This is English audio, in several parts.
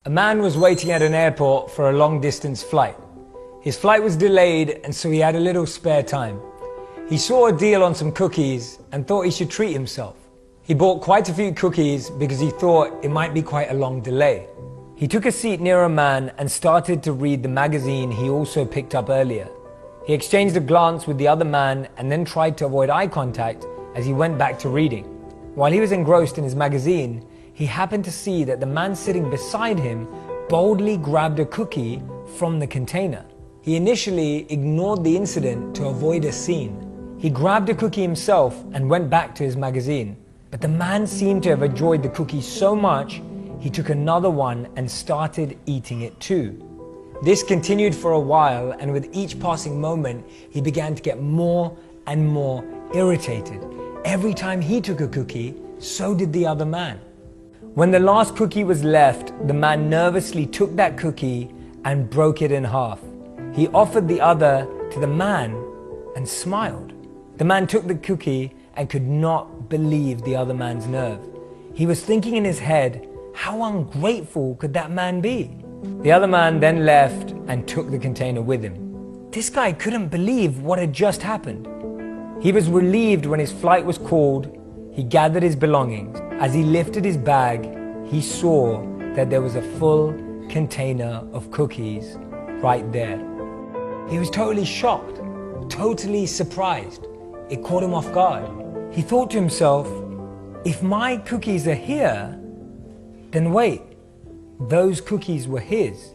A man was waiting at an airport for a long-distance flight. His flight was delayed, and so he had a little spare time. He saw a deal on some cookies and thought he should treat himself. He bought quite a few cookies because he thought it might be quite a long delay. He took a seat near a man and started to read the magazine he also picked up earlier. He exchanged a glance with the other man and then tried to avoid eye contact as he went back to reading. While he was engrossed in his magazine, he happened to see that the man sitting beside him boldly grabbed a cookie from the container. He initially ignored the incident to avoid a scene. He grabbed a cookie himself and went back to his magazine. But the man seemed to have enjoyed the cookie so much, he took another one and started eating it too. This continued for a while, and with each passing moment, he began to get more and more irritated. Every time he took a cookie, so did the other man. When the last cookie was left, the man nervously took that cookie and broke it in half. He offered the other to the man and smiled. The man took the cookie and could not believe the other man's nerve. He was thinking in his head, how ungrateful could that man be? The other man then left and took the container with him. This guy couldn't believe what had just happened. He was relieved when his flight was called. He gathered his belongings. As he lifted his bag, he saw that there was a full container of cookies right there. He was totally shocked, totally surprised. It caught him off guard. He thought to himself, if my cookies are here, then wait, those cookies were his.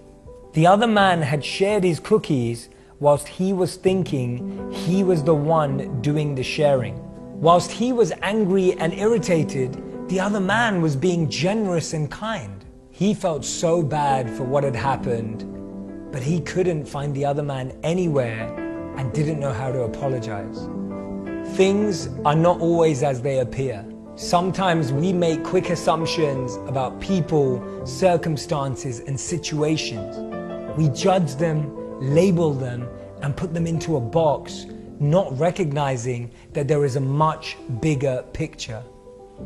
The other man had shared his cookies whilst he was thinking he was the one doing the sharing. Whilst he was angry and irritated, the other man was being generous and kind. He felt so bad for what had happened, but he couldn't find the other man anywhere and didn't know how to apologize. Things are not always as they appear. Sometimes we make quick assumptions about people, circumstances, and situations. We judge them, label them, and put them into a box, not recognizing that there is a much bigger picture.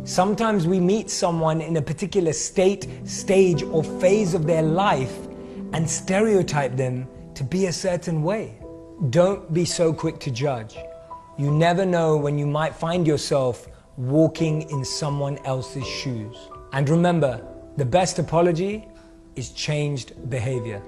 Sometimes we meet someone in a particular state, stage, or phase of their life and stereotype them to be a certain way. Don't be so quick to judge. You never know when you might find yourself walking in someone else's shoes. And remember, the best apology is changed behavior.